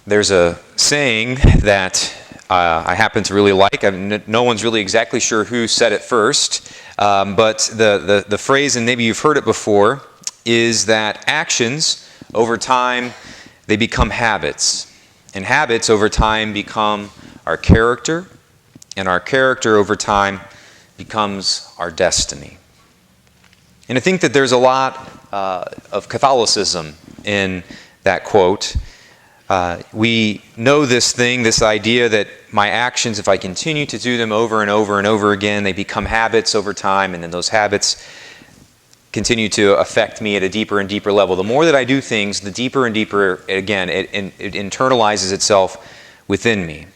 There's a saying that I happen to really like. No one's really exactly sure who said it first, but the phrase, and maybe you've heard it before, is that actions over time, they become habits. And habits over time become our character, and our character over time becomes our destiny. And I think that there's a lot of Catholicism in that quote. We know this idea that my actions, if I continue to do them over and over and over again, they become habits over time, and then those habits continue to affect me at a deeper and deeper level. The more that I do things, the deeper and deeper, again, it internalizes itself within me.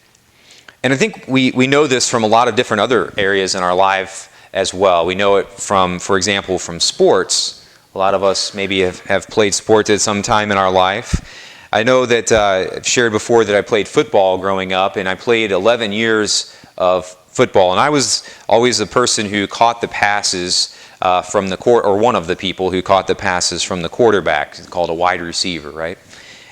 And I think we know this from a lot of different other areas in our life as well. We know it from, for example, from sports. A lot of us maybe have played sports at some time in our life. I know that I've shared before that I played football growing up, and I played 11 years of football. And I was always the person who caught the passes from the court, or one of the people who caught the passes from the quarterback, called a wide receiver, right?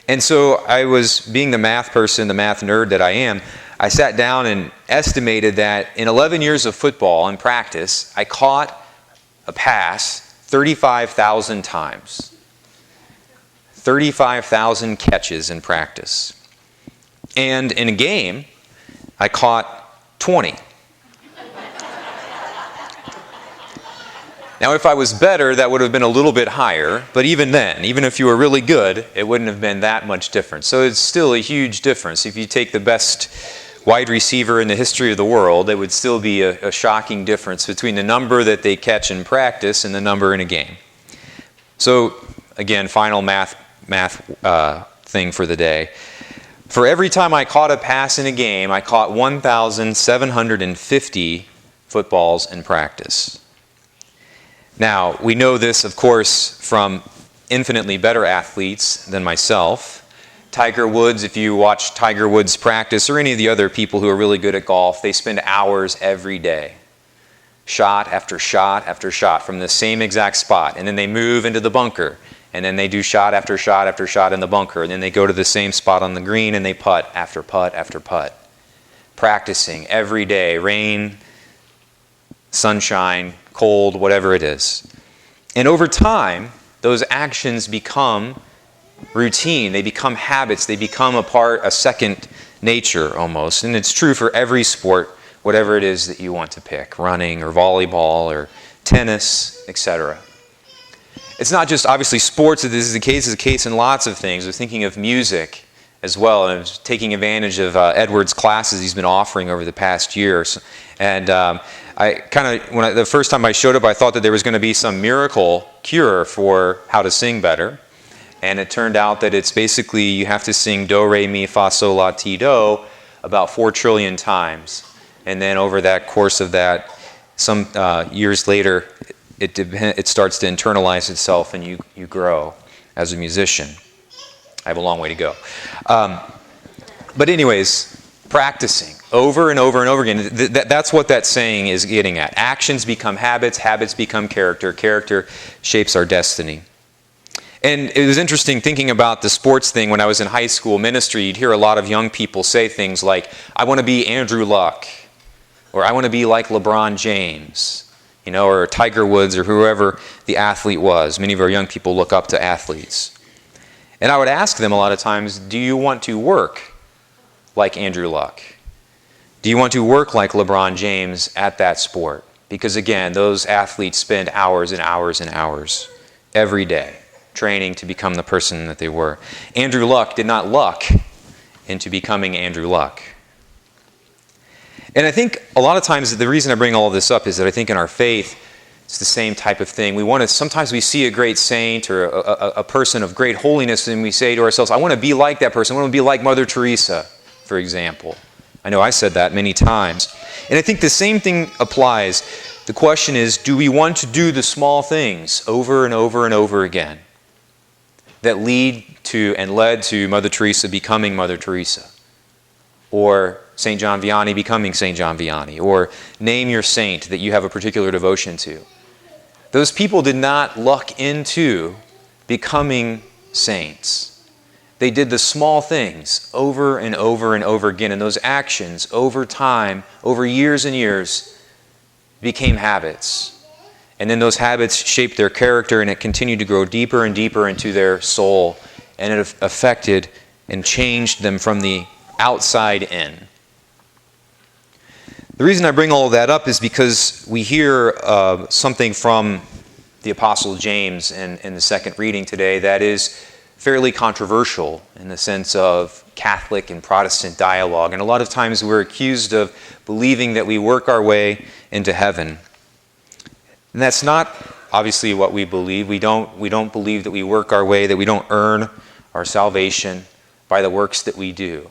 And so I was, being the math person, the math nerd that I am, I sat down and estimated that in 11 years of football and practice, I caught a pass 35,000 times. 35,000 catches in practice. And in a game, I caught 20. Now, if I was better, that would have been a little bit higher, but even then, even if you were really good, it wouldn't have been that much different. So it's still a huge difference. If you take the best wide receiver in the history of the world, it would still be a shocking difference between the number that they catch in practice and the number in a game. So, again, final math thing for the day. For every time I caught a pass in a game, I caught 1,750 footballs in practice. Now, we know this, of course, from infinitely better athletes than myself. Tiger Woods, if you watch Tiger Woods practice, or any of the other people who are really good at golf, they spend hours every day. Shot after shot after shot from the same exact spot. And then they move into the bunker. And then they do shot after shot after shot in the bunker. And then they go to the same spot on the green and they putt after putt after putt. Practicing every day, rain, sunshine, cold, whatever it is. And over time, those actions become routine. They become habits. They become a second nature almost. And it's true for every sport, whatever it is that you want to pick, running or volleyball or tennis, etc. It's not just obviously sports that this is the case. It's the case in lots of things. We're thinking of music as well, and I was taking advantage of Edward's classes he's been offering over the past year. And I kind of, the first time I showed up, I thought that there was going to be some miracle cure for how to sing better. And it turned out that it's basically you have to sing do, re, mi, fa, sol, la, ti, do about 4 trillion times. And then over that course of that, some years later, it starts to internalize itself and you grow as a musician. I have a long way to go. But anyways, practicing over and over and over again. That's what that saying is getting at. Actions become habits. Habits become character. Character shapes our destiny. And it was interesting thinking about the sports thing when I was in high school ministry. You'd hear a lot of young people say things like, I want to be Andrew Luck, or I want to be like LeBron James, or Tiger Woods, or whoever the athlete was. Many of our young people look up to athletes. And I would ask them a lot of times, do you want to work like Andrew Luck? Do you want to work like LeBron James at that sport? Because again, those athletes spend hours and hours and hours every day training to become the person that they were. Andrew Luck did not luck into becoming Andrew Luck. And I think a lot of times the reason I bring all of this up is that I think in our faith, it's the same type of thing. Sometimes we see a great saint or a person of great holiness and we say to ourselves, I want to be like that person. I want to be like Mother Teresa, for example. I know I said that many times. And I think the same thing applies. The question is, do we want to do the small things over and over and over again that lead to and led to Mother Teresa becoming Mother Teresa? Or St. John Vianney becoming St. John Vianney? Or name your saint that you have a particular devotion to. Those people did not luck into becoming saints. They did the small things over and over and over again, and those actions over time, over years and years, became habits. And then those habits shaped their character, and it continued to grow deeper and deeper into their soul, and it affected and changed them from the outside in. The reason I bring all of that up is because we hear something from the Apostle James in the second reading today that is fairly controversial in the sense of Catholic and Protestant dialogue. And a lot of times we're accused of believing that we work our way into heaven. And that's not obviously what we believe. We don't believe that we work our way, that we don't earn our salvation by the works that we do.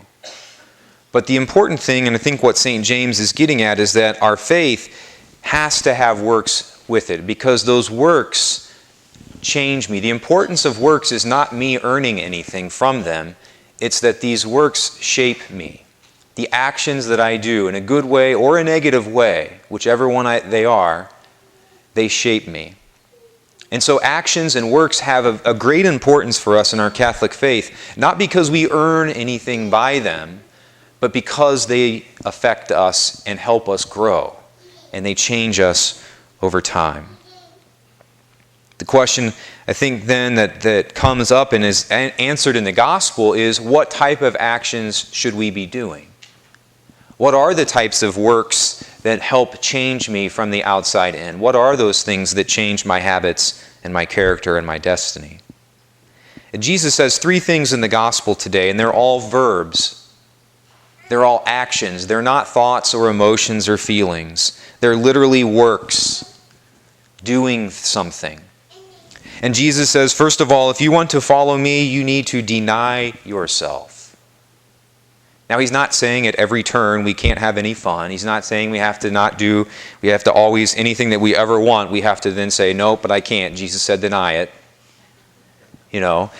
But the important thing, and I think what St. James is getting at, is that our faith has to have works with it, because those works change me. The importance of works is not me earning anything from them. It's that these works shape me. The actions that I do, in a good way or a negative way, whichever one they are, they shape me. And so actions and works have a great importance for us in our Catholic faith, not because we earn anything by them, but because they affect us and help us grow, and they change us over time. The question, I think, then that comes up and is answered in the gospel is, what type of actions should we be doing? What are the types of works that help change me from the outside in? What are those things that change my habits and my character and my destiny? And Jesus says three things in the gospel today, and they're all verbs. They're all actions. They're not thoughts or emotions or feelings. They're literally works, doing something. And Jesus says, first of all, if you want to follow me, you need to deny yourself. Now, he's not saying at every turn we can't have any fun. He's not saying we have to always, anything that we ever want, we have to then say, no, but I can't. Jesus said deny it.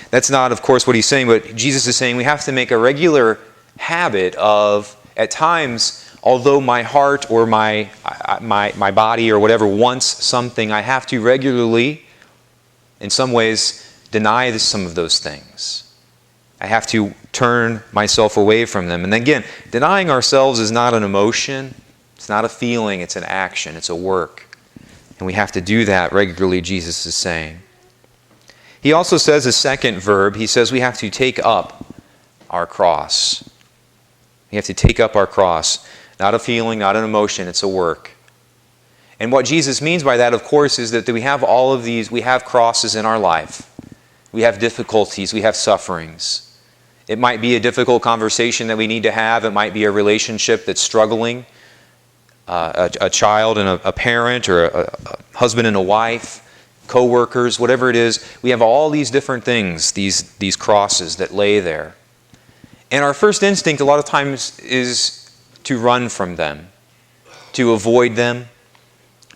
That's not, of course, what he's saying, but Jesus is saying we have to make a regular habit of, at times, although my heart or my body or whatever wants something, I have to regularly, in some ways, deny some of those things. I have to turn myself away from them. And then again, denying ourselves is not an emotion, it's not a feeling, it's an action, it's a work. And we have to do that regularly, Jesus is saying. He also says a second verb. He says we have to take up our cross. We have to take up our cross. Not a feeling, not an emotion, it's a work. And what Jesus means by that, of course, is that we have all of these, we have crosses in our life. We have difficulties, we have sufferings. It might be a difficult conversation that we need to have. It might be a relationship that's struggling, a child and a parent, or a husband and a wife, co-workers, whatever it is. We have all these different things, these crosses that lay there. And our first instinct a lot of times is to run from them, to avoid them,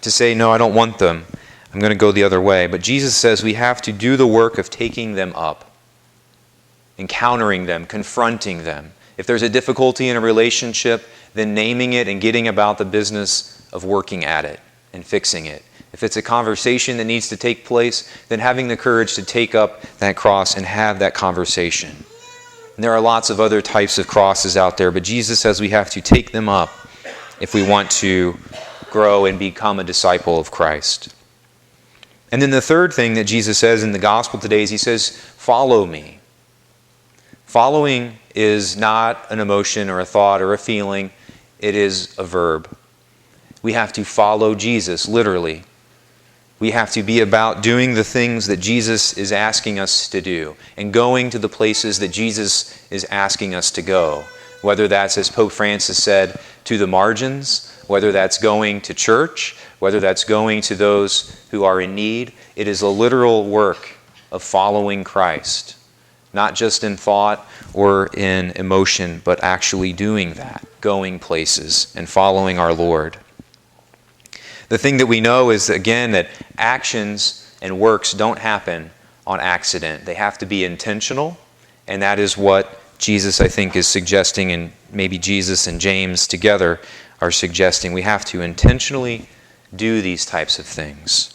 to say, no, I don't want them. I'm going to go the other way. But Jesus says we have to do the work of taking them up, encountering them, confronting them. If there's a difficulty in a relationship, then naming it and getting about the business of working at it and fixing it. If it's a conversation that needs to take place, then having the courage to take up that cross and have that conversation. And there are lots of other types of crosses out there, but Jesus says we have to take them up if we want to grow and become a disciple of Christ. And then the third thing that Jesus says in the gospel today is he says, follow me. Following is not an emotion or a thought or a feeling. It is a verb. We have to follow Jesus, literally. We have to be about doing the things that Jesus is asking us to do and going to the places that Jesus is asking us to go. Whether that's, as Pope Francis said, to the margins, whether that's going to church, whether that's going to those who are in need. It is a literal work of following Christ, not just in thought or in emotion, but actually doing that, going places and following our Lord. The thing that we know is, again, that actions and works don't happen on accident. They have to be intentional, and that is what Jesus, I think, is suggesting, and maybe Jesus and James together are suggesting. We have to intentionally do these types of things.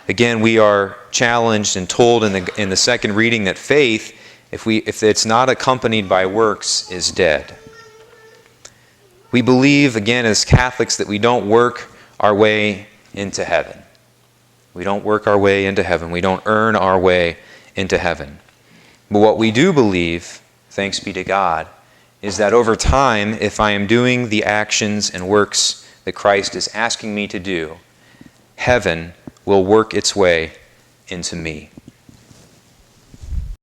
Again, we are challenged and told in the second reading that faith if it's not accompanied by works, is dead. We believe, again, as Catholics, that we don't work our way into heaven. We don't work our way into heaven. We don't earn our way into heaven. But what we do believe, thanks be to God, is that over time, if I am doing the actions and works that Christ is asking me to do, heaven will work its way into me.